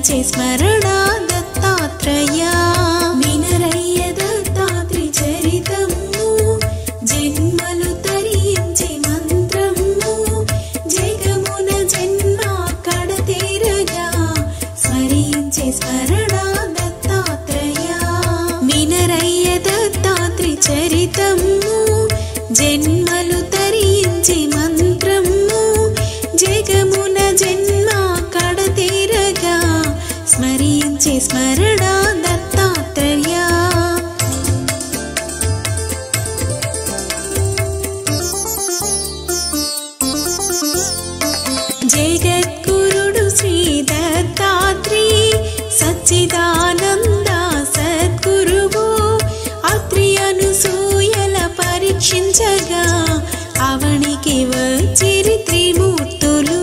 స్మరించే స్మరణ దత్తాత్రేయ వినరయ్య దత్తాత్రి చరితము జన్మలు తరించే మంత్రము జగమున జన్మ కడతీరగా స్మరించే స్మరణ దత్తాత్రేయ వినరయ్య దత్తాత్రి చరితము జన్మలు తరించే మంత్రము జగమున జన్మ కడతీరగా స్మరించే స్మరణ దత్తాత్రేయ జగద్గురుడు శ్రీ దత్తాత్రి సచ్చిదానంద సద్గురువు అత్రి అనసూయల పరీక్షించగా అవనికి వచ్చిరి త్రిమూర్తులు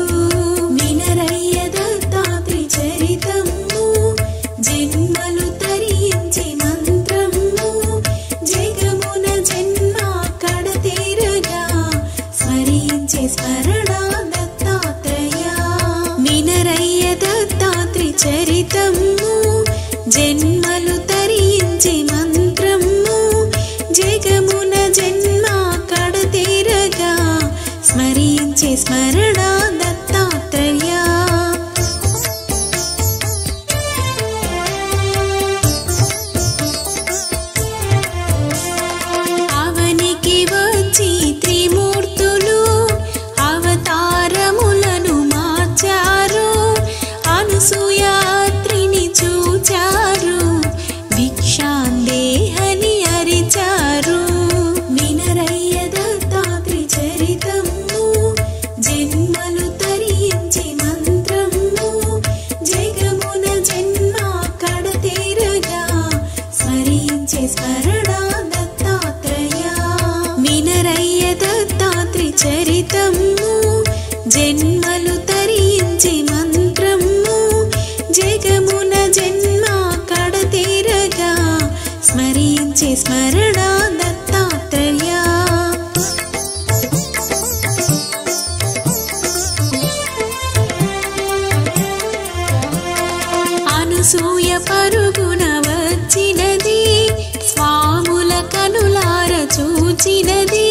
వినరయ్య దత్తాత్రి చరితము జన్మలు తరించే మంత్రము జగమున జన్మ కడతీరగా స్మరించే స్మరణ దత్తాత్రేయ వినరయ్య దత్తాత్రి చరితము జన్మలు తరించే మంత్రము జగమున జన్మ కడతీరగా స్మరించే స్మరణ దత్తాత్రేయ అవనికి వచ్చి త్రిమూర్తులు అవతారములను మార్చారు అనసూయాత్రిని చూచారు భిక్షాందేహని అరిచారు వినరయ్య దత్తాత్రి చరితము జన్మలు తరించే మంత్రము జగమున జన్మ కడతీరగా స్మరించే స్మరణ దత్తాత్రేయ వినరయ్య దత్తాత్రి చరితము జన్మలు తరించే మంత్రము జగమున జన్మ కడతీరగా స్మరించే స్మరణ దత్తాత్రేయ అనసూయ పరుగున వచ్చినది స్వాముల కనులార చూచినది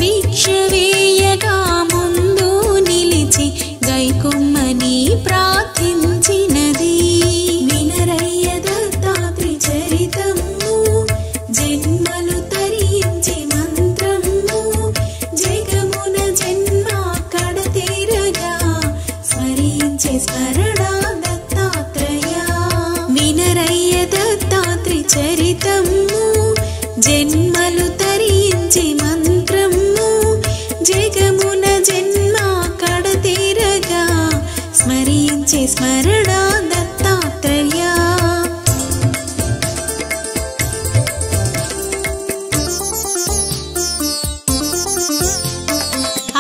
భిక్ష వేయగా ముందు నిలిచి గైకొమ్మని ప్రార్థించినది వినరయ్య దత్తాత్రి చరితము జన్మలు తరించే మంత్రము జగమున జన్మ కడతీరగా స్మరించే స్మరణ దత్తాత్రేయ వినరయ్య దత్తాత్రి చరితము జన్మలు తరించే మంత్రము జగమున జన్మ కడతీరగా స్మరించే స్మరణ దత్తాత్రేయ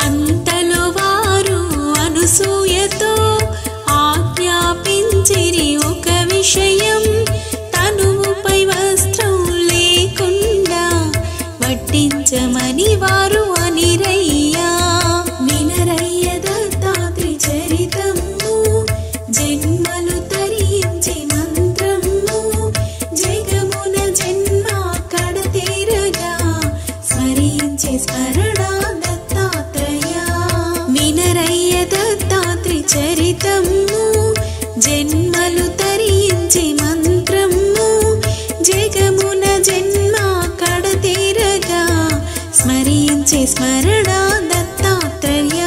అంతలో వారు అనసూయతో ఆజ్ఞాపించిరి ఒక విషయం తనువుపై వస్త్రం లేకుండా వడ్డించమని వారు అనిరయ్యా వినరయ్య దత్తాత్రి చరితము జన్మలు తరించే మంత్రము జగమున జన్మ కడతీరగా స్మరించే స్మరణ దత్తాత్రేయ వినరయ్య దత్తాత్రి చరితము జన్మలు తరించే మంత్రము జగమున జన్మ కడతీరగా స్మరించే స్మరణ దత్తాత్రేయ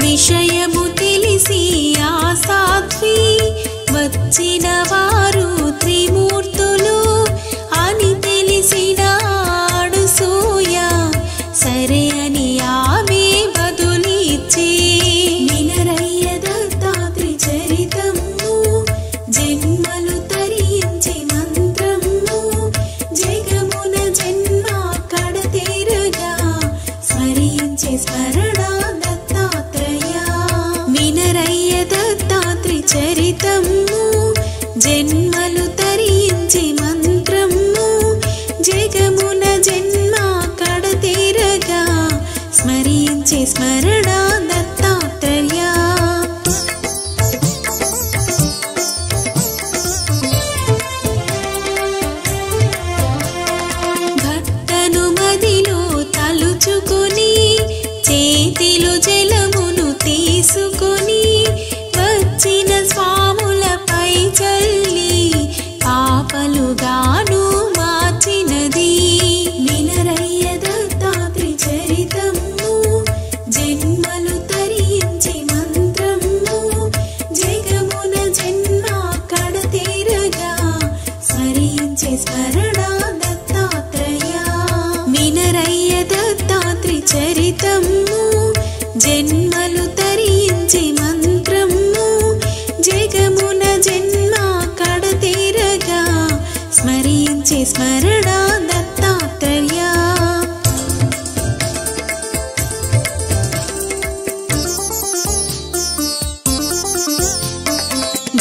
విషయము తెలిసి ఆ సాధ్వి వచ్చిన వారు త్రిమూర్తులు అని తెలిసిన అనసూయ సరే అని ఆమె బదులిచ్చి వినరయ్య దత్తాత్రి చరితము జన్మలు తీసుకొని వచ్చిన స్వాములపై చల్లి పాపలుగాను మార్చినది వినరయ్య దత్తాత్రి చరితము జన్మలు తరించి మంత్రము జగమున జన్మ కడతీరగా స్మరించే స్మరణ దత్తాత్రేయ వినరయ్య దత్తాత్రి చరితము జన్మలు తరించి మంత్రము జగమున జన్మ కడతీరగా స్మరించే స్మరణ దత్తాత్రేయ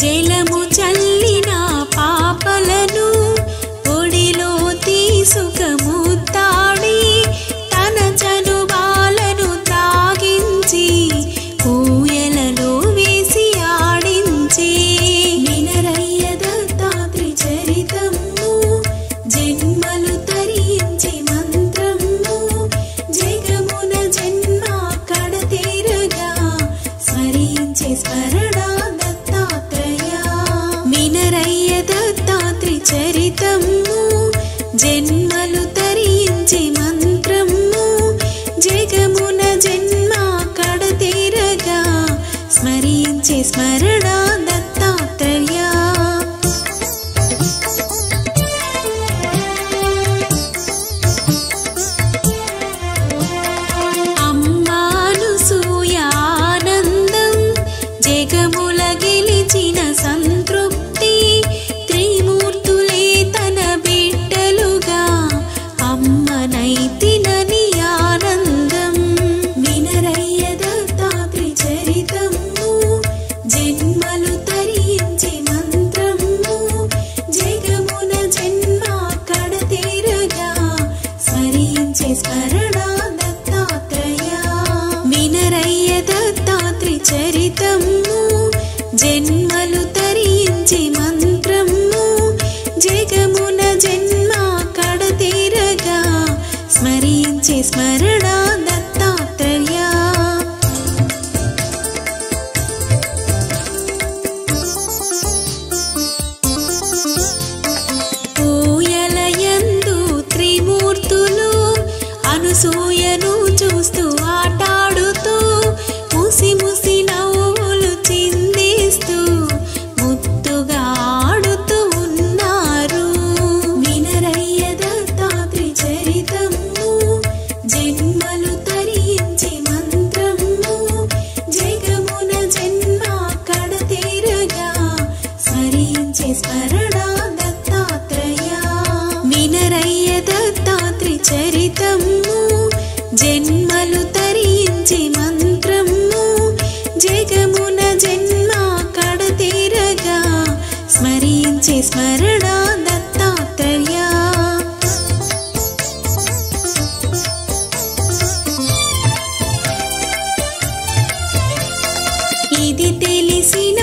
జలము చల్లిన పాపలను ఒడిలో తీసుకముత్తాడి తన చనుబాలను త్రాగించి ఊయలలో వేసి ఆడించి వినరయ్య దత్తాత్రి చరితము జన్మలు తరించి మంత్రము జగమున జన్మ కడతీరగా స్మరించే స్మరణ వినరయ్య దత్తాత్రి చరితము జన్మలు తరించి మంత్రము జగమున జన్మ కడతీరగా స్మరించే స్మరణ దత్తాత్రేయ అమ్మానుసూయ ఆనందం జగముల గెలిచిన సంతృప్తి త్రిమూర్తులే తన బిడ్డలుగా అమ్మనైతినని ఆనందం వినరయ్య దత్తాత్రి చరితము జన్మలు తరించి మంత్రము జగమున జన్మ కడతీరగా స్మరించే స్మరణ దత్తాత్రేయ వినరయ్య దత్తాత్రి చరితము జన్మలు తరించి మంత్రము జగమున జన్మ కడతీరగా స్మరించే స్మరణ దత్తాత్రేయ ఊయలయందు త్రిమూర్తులు అనసూయను చూస్తూ ఆటాడుతూ ముసి ముసి నవ్వులు చిందిస్తూ ముద్దుగా ఆడుతూ ఉన్నారు వినరయ్య దత్తాత్రి చరితము జన్మలు తరించి మంత్రము జగమున జన్మ కడతీరగా స్మరించే స్మరణ దత్తాత్రేయ వినరయ్య దత్తాత్రి చరితము జన్మలు తరించి మంత్రము జగమున జన్మ కడతీరగా స్మరించే స్మరణ దత్తాత్రేయ ఇది తెలిసిన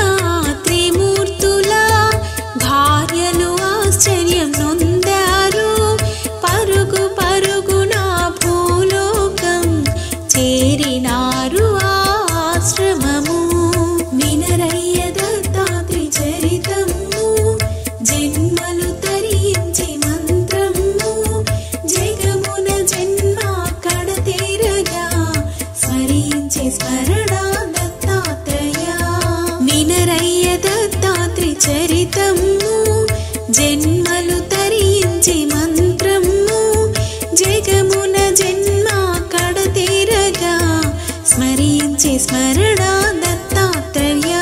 త్రిమూర్తుల భార్యలు ఆశ్చర్యం నొందారు పరుగు పరుగున భూలోకం చేరినారు ఆశ్రమము వినరయ్య దత్తాత్రి చరితము జన్మలు తరించి మంత్రము జగమున జన్మ కడతీరగా స్మరించే స్మరణ దత్తాత్రేయ వినరయ్య దత్తాత్రి చరితము జన్మలు తరించి మంత్రము జగమున జన్మ కడతీరగా స్మరించే స్మరణ దత్తాత్రేయ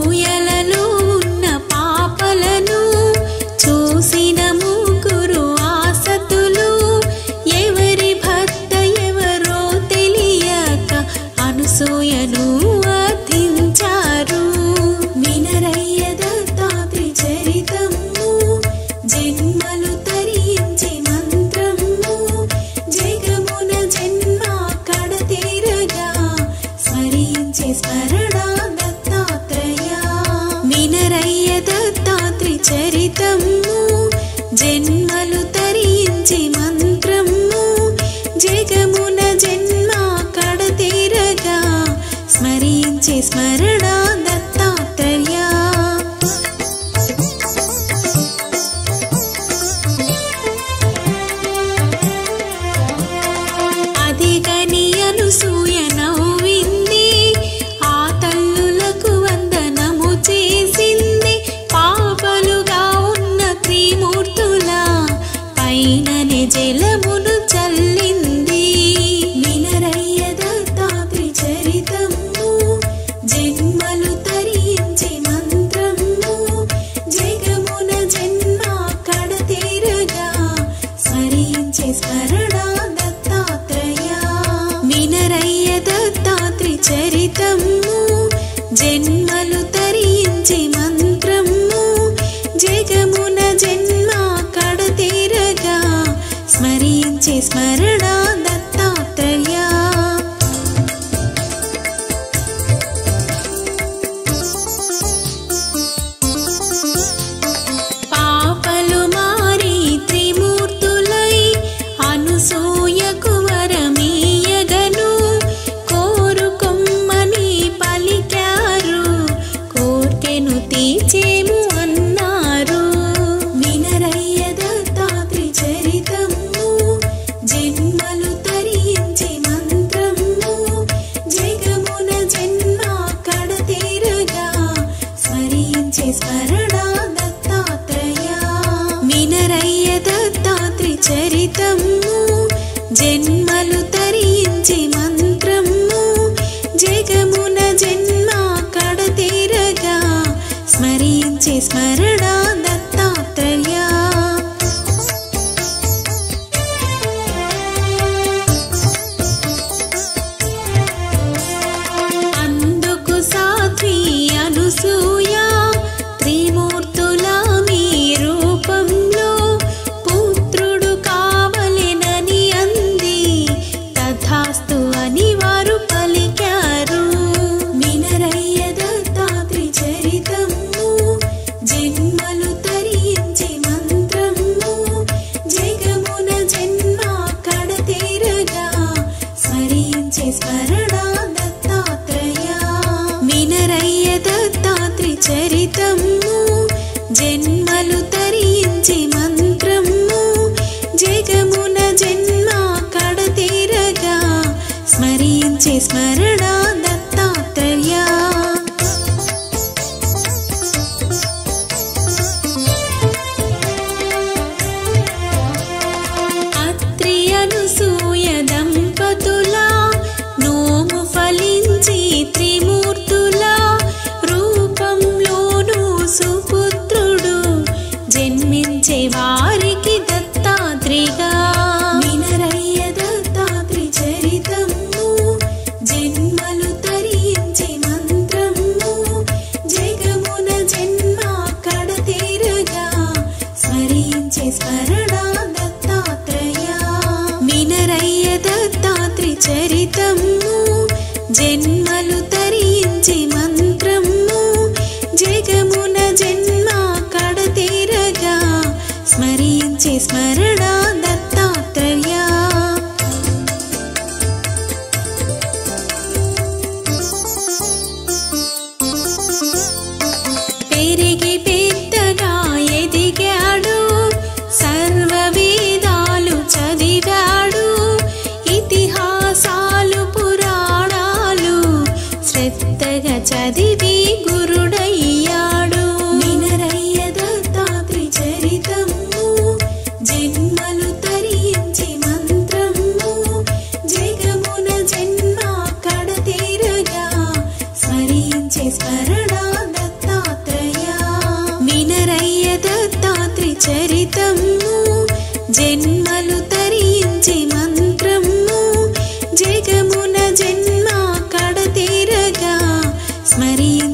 ఊయలలో ఉన్న పాపలను చూసిన ముగ్గురు ఆసతులు ఎవరి భర్త ఎవరో తెలియక అనసూయను అర్థించారు వినరయ్య దత్తాత్రి చరితము జన్మలు తరించి మంత్రము జగమున జన్మ కడతీరగా స్మరించే స్మరణ దత్తాత్రేయ వినరయ్య దత్తాత్రి చరితము జన్మ స్మరించే స్మరణ దత్తాత్రేయ. అదిగని అనసూయ నవ్వింది, ఆ తల్లులకు వందనము చేసింది. పాపలుగా ఉన్న త్రిమూర్తుల పైననే జలమును చల్లింది. వినరయ్య దత్తాత్రి చరితము, జన్మలు తరించి మంత్రము. జగమున జన్మ కడతేరగా స్మరించే స్మరణ దత్తాత్రేయ. వినరయ్య దత్తాత్రి చరితము, జన్మలు తరించి మంత్రము. జగమున జన్మ కడతేరగా స్మరించే స్మరణ దత్తాత్రేయ. పాపలు మారి త్రిమూర్తులై అనసూయకు వరమీయగను. కోరుకొమ్మని పలికారు, కోర్కెను తీర్చేము అన్నారు. వినరయ్య దత్తాత్రి చరితము, జన్మలు తరించి మంత్రము. జగమున జన్మ కడతేరగా స్మరించే స్మరణ దత్తాత్రేయ. వినరయ్య దత్తాత్రి చరితము, జన్మలు తరించి మంత్రము. జగమున జన్మ కడతేరగా స్మరించే స్మరణ దత్తాత్రేయ. అందుకు సాధ్వి అనసూయ, త్రిమూర్తుల మీ రూపంలో పుత్రుడు కావలెనని అంది. తథాస్తు అని వారు పలికారు. వినరయ్య దత్తాత్రి చరితము, జన్మలు తరించి మంత్రము. జగమున జన్మ కడతేరగా స్మరించే స్మరణ దత్తాత్రేయ. వినరయ్య దత్తాత్రి చరితము, జన్మలు తరించి మంత్రము. జగమున జన్మ కడతేరగా స్మరించే స్మరణ దత్తాత్రేయ. అత్రి అనసూయ దంపతుల నోము ఫలించి త్రిమూర్తుల రూపంలోను సుపుత్రుడు జన్మించే వారికి దత్తాత్రిగా. వినరయ్య దత్తాత్రి చరితము, జన్మలు తరించి మంత్రము. జగమున జన్మ కడతేరగా స్మరించే స్మరణ దత్తాత్రేయ. వినరయ్య దత్తాత్రి చరితము, జన్మలు తరించి మంత్రము. జగమున జన్మ కడతేరగా స్మరించే స్మరణ దత్తాత్రేయ. పెరిగి పెద్దగా ఎదిగాడు, సర్వ వేదాలు చదివాడు. ఇతిహాసాలు పురాణాలు శ్రద్ధగా చదివి గురుడయ్యాడు. వినరయ్య దత్తాత్రి చరితము, జన్మలు తరించి మంత్రము. జగమున జన్మ కడతేరగా స్మరించే స్మరణ దత్తాత్రేయ. వినరయ్య దత్తాత్రి చరితము, జన్మలు తరించి మంత్రము. జగమున జన్మ కడతేరగా స్మరించే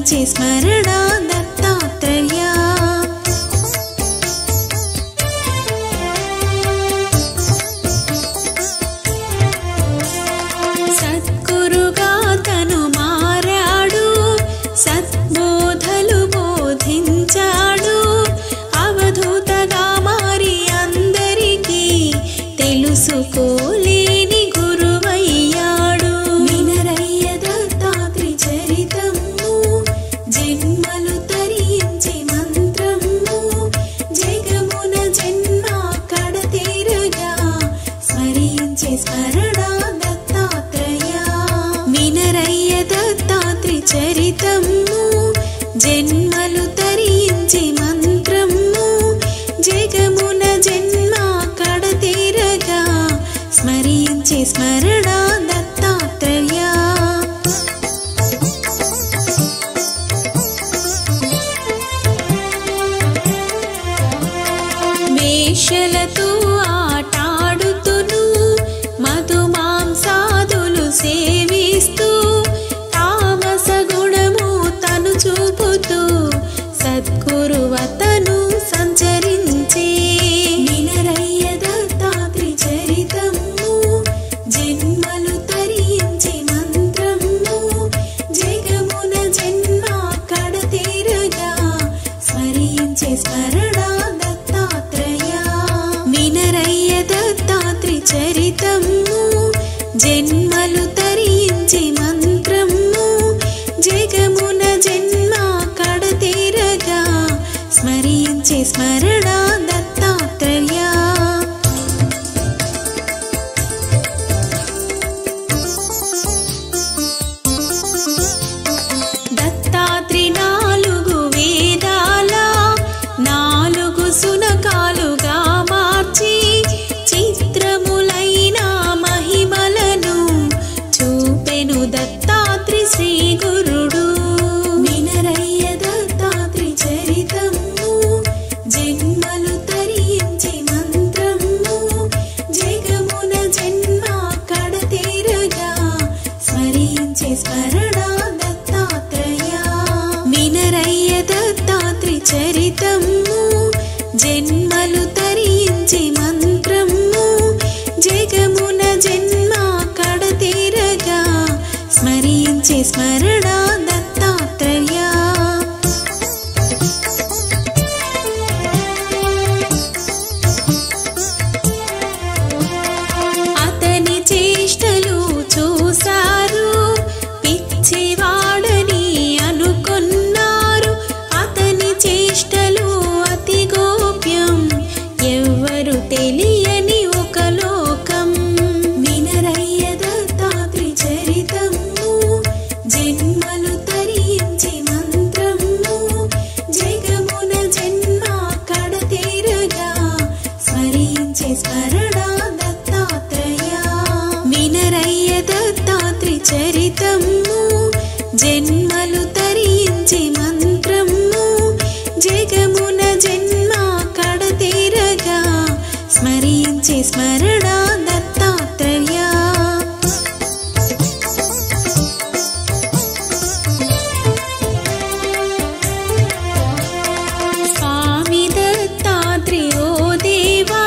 చరితము జన్మలు తరించి మంత్రము జగమున జన్మ కడతీరగా స్మరించి స్మరణ దత్తాత్రేయ వేషలతో ఆటాడుతును మధు మాంసాదులు సేవిస్తూ తామస గుణము తను చూపుతూ సద్గురువతను సంచరించే వినరయ్య దత్తాత్రి చరితము జన్మలు తరించి మంత్రము జగమున జన్మ కడతీరగా స్మరించే స్మరణ వినరయ్య దత్తాత్రి చరితము జన్మలు తరించి మంత్రము జగమున జన్మ కడతీరగా స్మరించే స్మరణ దత్తాత్రేయ దత్తాత్రి నాలుగు వేదాల నాలుగు సునకాలుగా మార్చి చిత్రములైన మహిమలను చూపెను దత్తాత్రి శ్రీ గురుడు వినరయ్య దత్తాత్రి చరితము జన్మలు తరించి మంత్రము జగమున జన్మ కడతీరగా స్మరించే స్మరణ దత్తాత్రేయ వినరయ్య దత్తాత్రి చరితము జన్మలు తరించి మంత్రము జగమున జన్మ కడతీరగా స్మరించే స్మరణ దత్తాత్రేయ అతని చేష్టలు చూశారు పిచ్చివాడని అనుకున్నారు అతని చేష్టలు అతి గోప్యం ఎవ్వరు తెలియని ఒక లోకం వినరయ్య దత్తాత్రి చరితము జన్మలు తరించి మంత్రము జగమున జన్మ కడతీరగా స్మరించే స్మరణ దత్తాత్రేయ వినరయ్య దత్తాత్రి చరితము జన్మలు తరించి మంత్రము జగమున జన్మ కడతీరగా స్మరించే స్మరణ దత్తాత్రేయ స్వామి దత్తాత్రి ఓ దేవా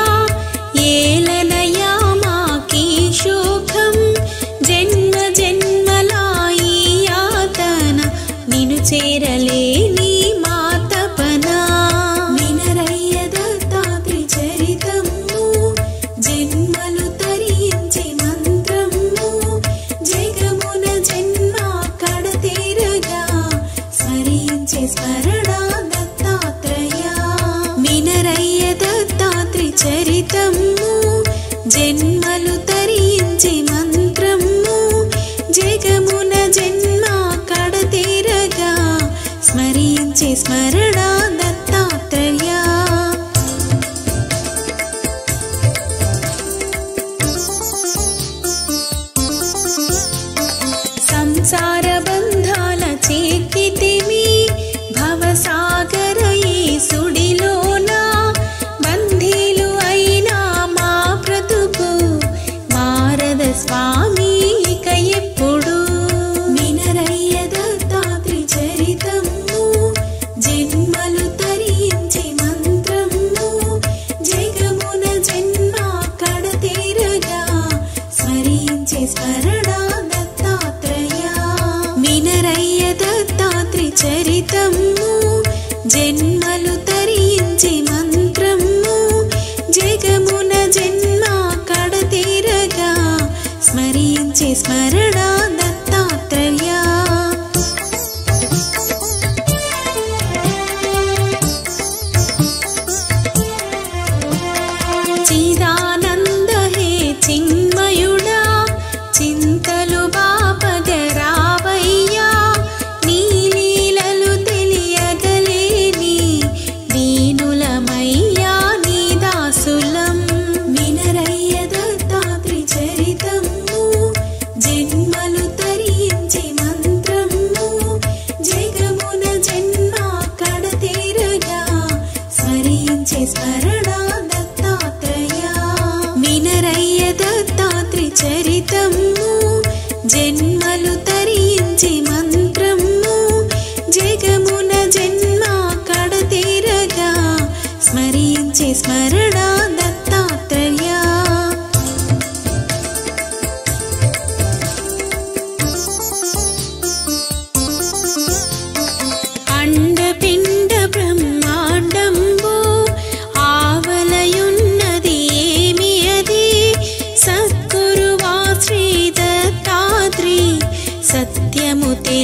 ఏలనయా మాకీ శోకం జన్మ జన్మలాయి యాతన నిన్ను చేరలేని మా తపన వినరయ్య దత్తాత్రి చరితము జన్మలు తరించి మంత్రము జగమున జన్మ కడతీరగా స్మరించే స్మరణ దత్తాత్రేయ వినరయ్య దత్తాత్రి చరితము జన్మలు తరించి మంత్రము జగమున జన్మ కడతీరగా స్మరించే స్మరణ దత్తాత్రేయ సంసార బంధాల చేకితిమి భవసాగర ఈ సుడిలోన బంధీలు అయినా మా బ్రతుకు మారద స్వామి ఇక ఎప్పుడు వినరయ్య దత్తాత్రి చరితము జన్మలు తరించి మంత్రము జగమున జన్మ కడతీరగా స్మరించే స్మరణ దత్తాత్రేయ వినరయ్య దత్తాత్రి చరితము జన్మలు తరించి మంత్రము జగమున జన్మ కడతీరగా స్మరించే స్మరణ దత్తాత్రేయ చిదానంద హే చిన్మయుడా చింతలు బాపగరావయ్యా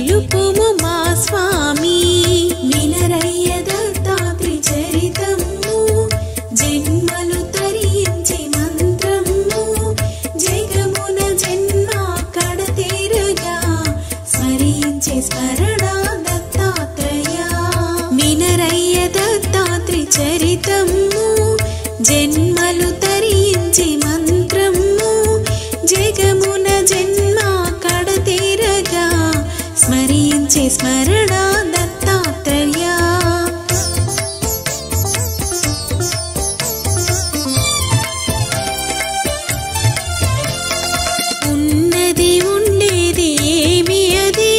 తెలుపుము మా స్వామి. వినరయ్య దత్తాత్రి చరితము జన్మలు తరించి మంత్రము జగమున జన్మ కడతేరగా స్మరించే స్మరణ దత్తాత్రేయ. వినరయ్య దత్తాత్రి చరితము జన్మలు తరించి మంత్రము జగమున జన్మ కడతేరగా స్మరించే స్మరణ దత్తాత్రేయ. ఉన్నది ఉండేది ఏమి అది,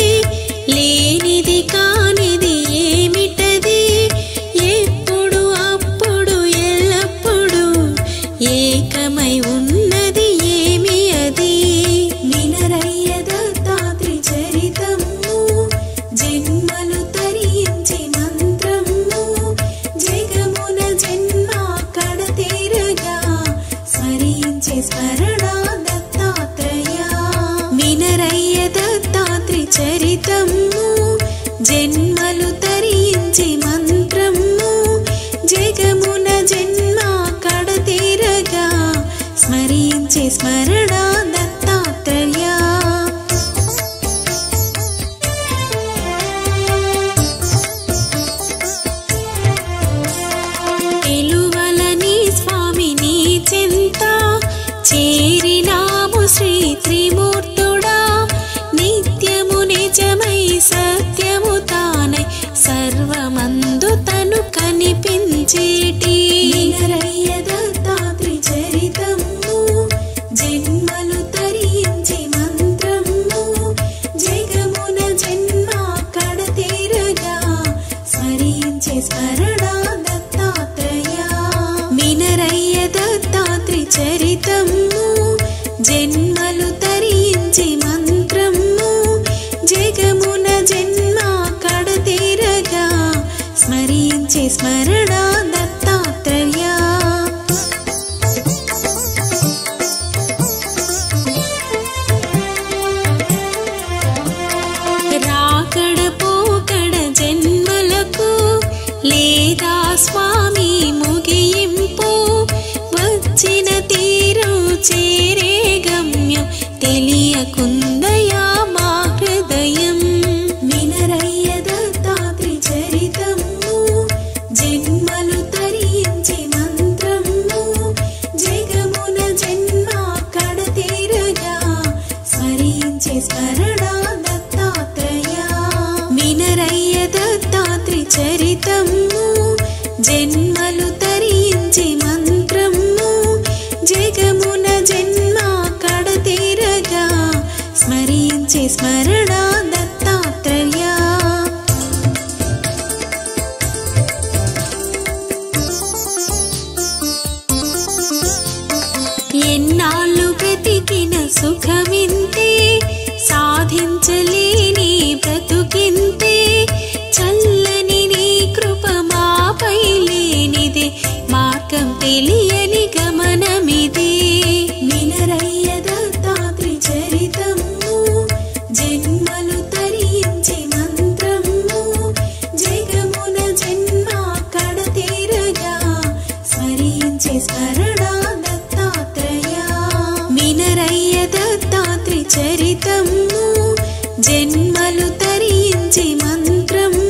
లేనిది కానిది ఏమిటది, ఎప్పుడు అప్పుడు ఎల్లప్పుడు ఏకమై ఉన్నది ఏమి అది. వినరయ్య దత్తాత్రి చరితము జన్మలు తరించి మంత్రము జగమున జన్మ కడతేరగా స్మరించే స్మరణ దత్తాత్రేయ. వినరయ్య దత్తాత్రి చరితము జన్మలు తరించి మంత్రము జగమున జన్మ కడతేరగా స్మరించే స్మరణ దత్తాత్రేయ. ఎలువలని స్వామిని చెంత చేరినాము శ్రీ త్రిమూర్తుడా, నిత్యము నిజమై సత్యము తానై సర్వమందు తను కనిపించేటి. వినరయ్య దత్తాత్రి చరితము జన్మలు తరించి మంత్రము జగమున జన్మ కడతేరగా స్మరించే స్మరణ దత్తాత్రేయ. వినరయ్య దత్తాత్రి చరితము జన్మలు తరించి మంత్రము జగమున జన్మ కడతేరగా స్మరించే స్మరణ దత్తాత్రేయ. రాకడ పోకడ జన్మలకు లేదా స్వామి ముగింపు, వచ్చిన తీరు చేరే గమ్యం తెలియకుందయా మా హృదయం. వినరయ్య దత్తాత్రి చరితము జన్మలు తరించి మంత్రము జగమున జన్మ కడతేరగా స్మరించే స్మరణ దత్తాత్రేయ. వినరయ్య దత్తాత్రి చరితము జన్మలు తరించి మంత్రము జగమున జన్మ కడతేరగా స్మరించే స్మరణ దత్తాత్రేయ. ఎన్నాళ్ళు బ్రతికిన సుఖమింతే, సాధించలేని బ్రతుకింతే, చల్లని నీ కృప మాపై లేనిదే, మార్గం తెలియని గమనమిదే. వినరయ్య దత్తాత్రి చరితము జన్మలు తరించి మంత్రము జగమున జన్మ కడతేరగా స్మరించే స్మరణ దత్తాత్రేయ. వినరయ్య దత్తాత్రి చరితము జన్మలు తరించి మంత్రము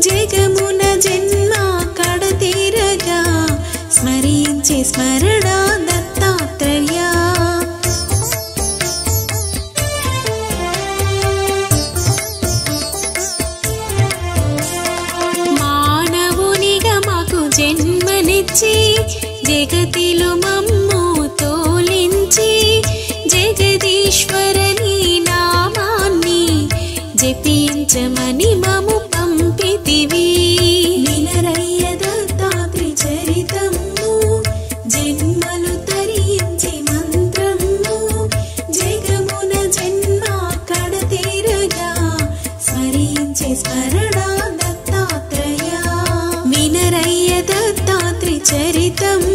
జగమున జన్మ కడతేరగా స్మరించే స్మరణ దత్తాత్రేయ. మానవునిగా మాకు జన్మనిచ్చి జగతిలో మమ్ము తోలించి జగదీశ్వరని నామాన్ని జపించమని మము పంపితివి. వినరయ్య దత్తాత్రి చరితము జన్మలు తరించి మంత్రము జగమున జన్మ కడతేరగా స్మరించే స్మరణ దత్తాత్రేయ. వినరయ్య దత్తాత్రి చరితము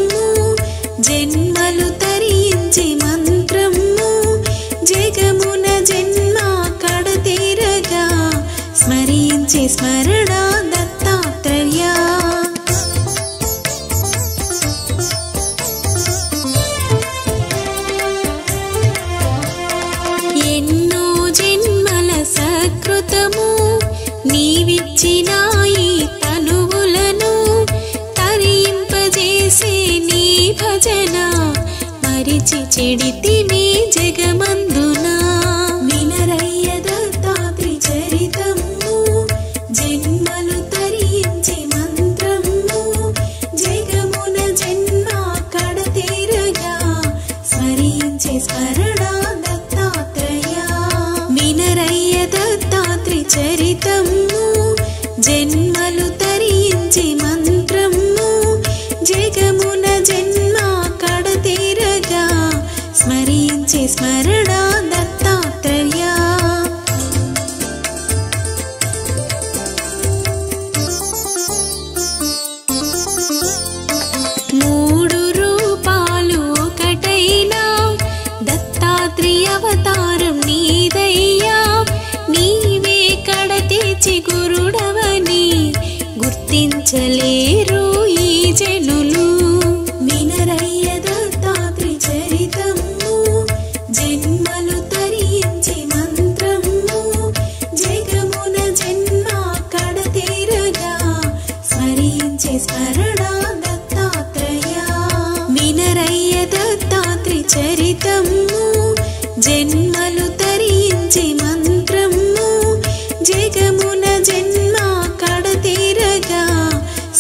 జన్మలు తరించి మంత్రము జగమున జన్మ కడతేరగా స్మరించే స్మరణ దత్తాత్రేయ. ఎన్నో జన్మల సకృతము నీవిచ్చిన ఈ తనువులను తరింపజేసే నీ భజన మరిచి చెడితిమి జగమందున. వినరయ్య దత్తాత్రి చరితము జన్మలు తరించి మంత్రము జగమున జన్మ కడతీరగా స్మరించే స్మరణ దత్తాత్రేయ. వినరయ్య దత్తాత్రి చరితము జన్మలు తరించి మంత్రము జగమున జన్మ కడతీరగా స్మరించే స్మరణ దత్తాత్రేయ. మూడు రూపాలు ఒకటైనా దత్తాత్రి అవతారం నీదయ్యా. నీవే కడతీర్చి గురుడవని గుర్తించలేరు ఈ జనులు. వినరయ్య దత్తాత్రి చరితము జన్మలు తరించి మంత్రము జగమున జన్మ కడతీరగా స్మరించే స్మరణ దత్తాత్రేయ. వినరయ్య దత్తాత్రి చరితము జన్మలు తరించి మంత్రము జగమున జన్మ కడతీరగా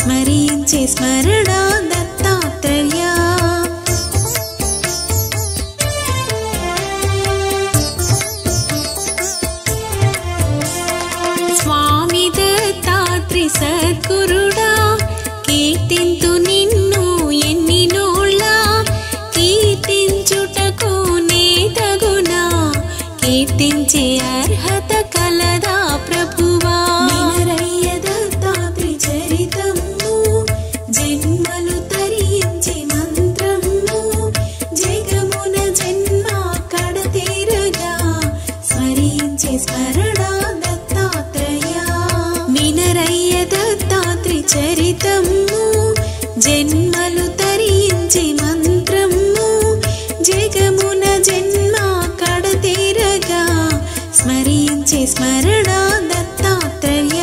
స్మరించే స్మరణ దత్తాత్రేయ. స్వామి దత్తాత్రి సద్గురుడా కీర్తింతు నిన్ను ఎన్నినోళ్ళ కీర్తించుటకు నే తగునా కీర్తించే అర్హత కలదా ప్రభువా. వినరయ్య దత్తాత్రి చరితము జన్మలు తరించి మంత్రము జగమున జన్మ కడతీరగా స్మరించే స్మరణ దత్తాత్రేయ. వినరయ్య దత్తాత్రి చరితము జన్మలు తరించి మంత్రము జగమున జన్మ కడతీరగా స్మరించే స్మరణ దత్తాత్రేయ.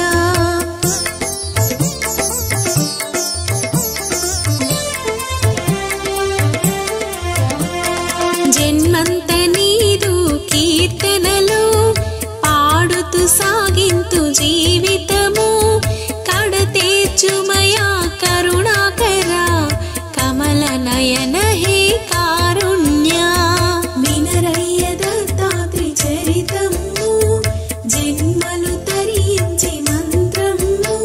జన్మంత నీదు కీర్తనలు పాడుతూ సాగింతు జీవితము కడతీర్చుమయా కరుణాకర కమల నయన హే కారుణ్య. వినరయ్య దత్తాత్రి చరితము జన్మలు తరించి మంత్రము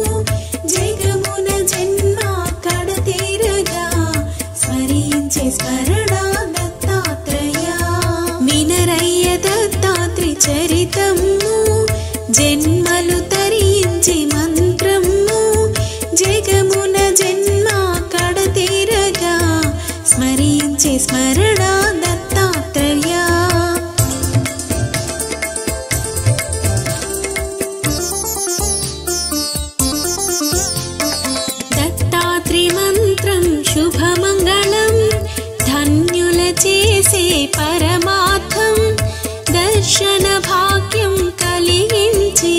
జగమున జన్మ కడతీరగా స్మరించే స్మరణ దత్తాత్రేయ. వినరయ్య దత్తాత్రి చరితము జన్మలు తరించి మంత్రము జగమున జన్మ కడతీరగా స్మరించే స్మరణ దత్తాత్రేయ. దత్తాత్రి మంత్రం శుభమంగళం ధన్యుల చేసే పరమార్థం దర్శన భాగ్యం కలిగించి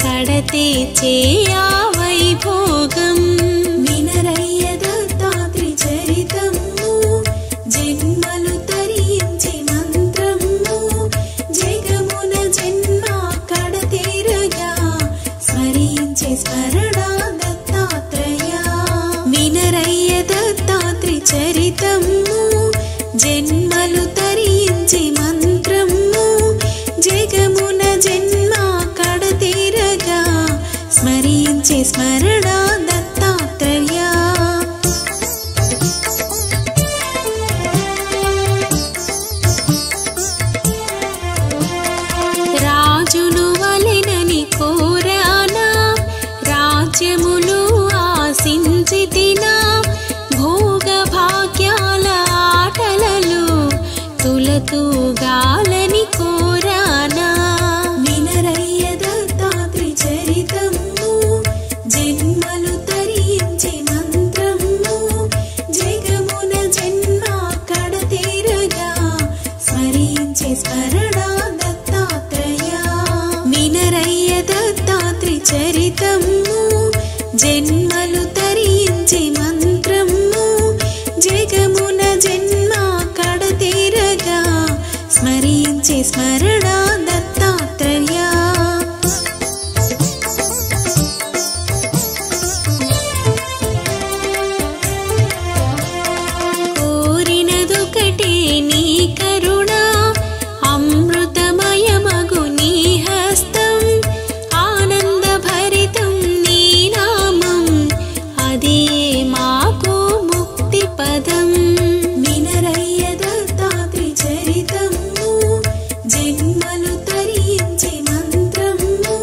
కడతీర్చే ఆ వైభోగం. వినరయ్య దత్తాత్రి చరితము జన్మలు తరించి మంత్రము జగమున జన్మ కడతీరగా స్మరించే స్మరణ దత్తాత్రేయ. వినరయ్య దత్తాత్రి చరితము జన్మలు తరించి మంత్రము జగమున జన్మ కడతీరగా స్మరించే స్మరణ దత్తాత్రేయ. రాజును వలెనని కోరానా రాజ్యములు ఆశించితినా భోగ భాగ్యాల ఆటలలో తులతూగాలని కోరానా. వినరయ్య దత్తాత్రి చరితం చరితము జన్మలు తరించి మంత్రము జగమున జన్మ కడతీరగా స్మరించి స్మరణ దత్తాత్రేయ కోరినదొకటే నీ కరుణ అమృతమయమగు నీ హస్తం ఆనంద భరితం నీ నామం అదే మాకు ముక్తి పదం వినరయ్య దత్తాత్రి చరితము జన్మలు తరించి మంత్రము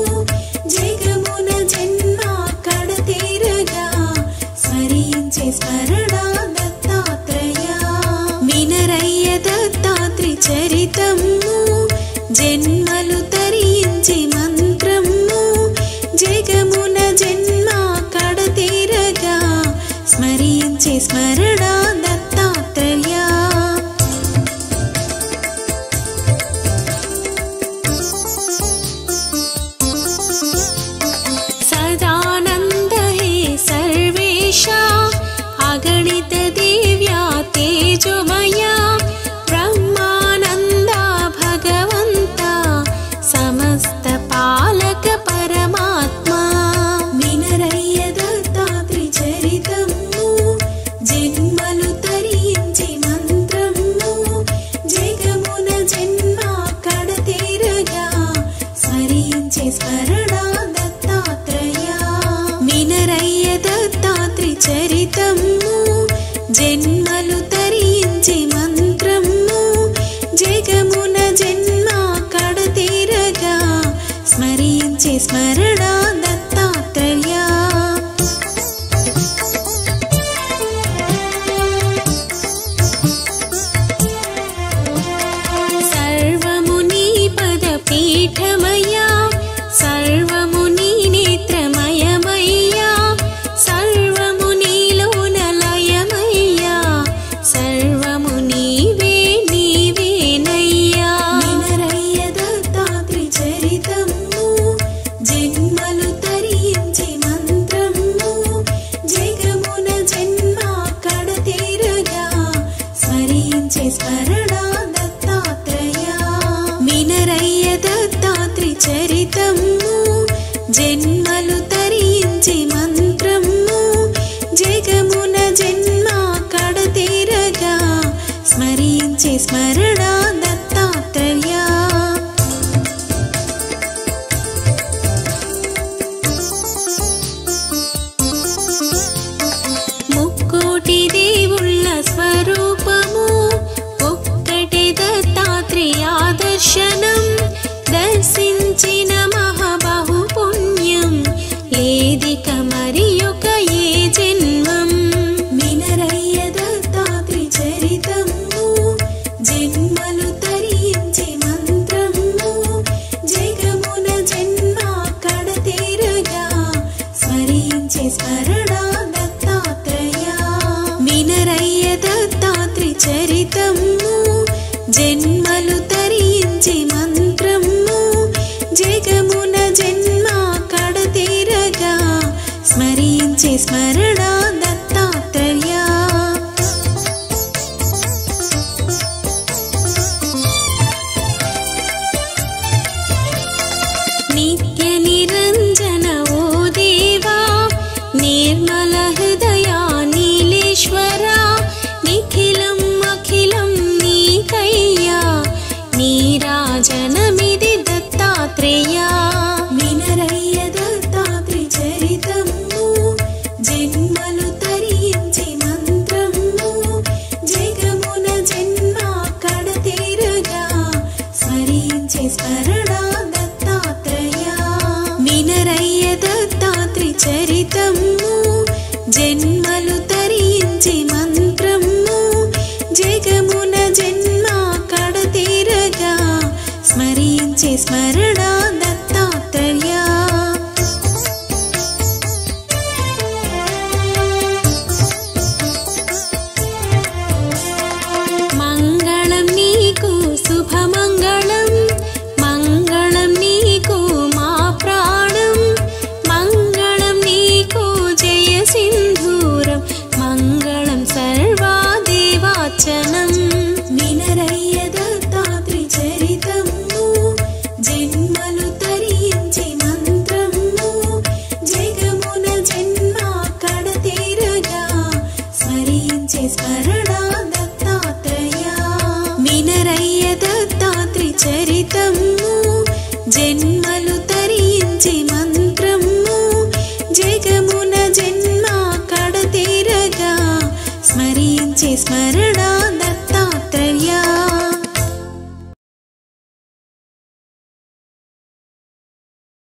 జగమున జన్మ కడతీరగా స్మరించి స్మరణ దత్తాత్రేయ వినరయ్య దత్తాత్రి చరితము జన్మలు తరించి మంత్రము జగమున జన్మ కడతీరగా స్మరించి స్మరణ దత్తాత్రేయ సదానంద హే సర్వేశ అగణిత దివ్యా తేజోమయా బ్రహ్మానంద భగవంత సమస్త పాలక పరమాత్మా వినరయ్య దత్తాత్రి చరితము జన్మలు తరించి మంత్రము జగమున జన్మ కడతీరగా స్మరించి స్మరణ దత్తాత్రేయ వినరయ్య దత్తాత్రి చరితము జన్మలు తరించి మంత్రము జగమున జన్మ కడతీరగా స్మరించి స్మరణ దత్తాత్రేయ సర్వము నీ పద పీఠమయ్యా సర్వము నీ నేత్రమయమయ్యా సర్వము నీలోన లయమయ్యా సర్వము నీవే నీవేనయ్యా వినరయ్య దత్తాత్రి చరితము జన్మలు తరించి మంత్రము జగమున జన్మ కడతీరగా స్మరించి స్మరణ దత్తాత్రేయ వినరయ్య దత్తాత్రి చరితము జన్మలు తరించి మంత్రము జగమున జన్మ కడతీరగా స్మరించి స్మరణ దత్తాత్రేయ ముక్కోటి దేవుళ్ళ స్వరూపము ఒక్కటే దత్తాత్రేయ దర్శనం దర్శించిన మహాబాహు పుణ్యం లేదిక మరి ఒక ఏ జన్మం వినరయ్య దత్తాత్రి చరితము జన్మలు తరించి మంత్రము జగమున జన్మ కడతీరగా స్మరించి స్మరణ దత్తాత్రేయ వినరయ్య దత్తాత్రి చరితము జన్మలు తరించి మంత్రము జగమున జన్మ కడతీరగా స్మరించి స్మరణ దత్తాత్రేయ నిత్య నిరంజన ఓ దేవా నిర్మల హృదయా నీలేశ్వర నిఖిలం అఖిలం నీకయ్యా నీరాజనమిది దత్తాత్రేయ వినరయ్య దత్తాత్రి చరితము జన్మలు తరించి మంత్రము జగమున జన్మ కడతీరగా స్మరించి స్మరణ దత్తాత్రేయ వినరయ్య దత్తాత్రి చరితము జన్మలు తరించి మంత్రము జగమున జన్మ కడతీరగా స్మరించి స్మరణ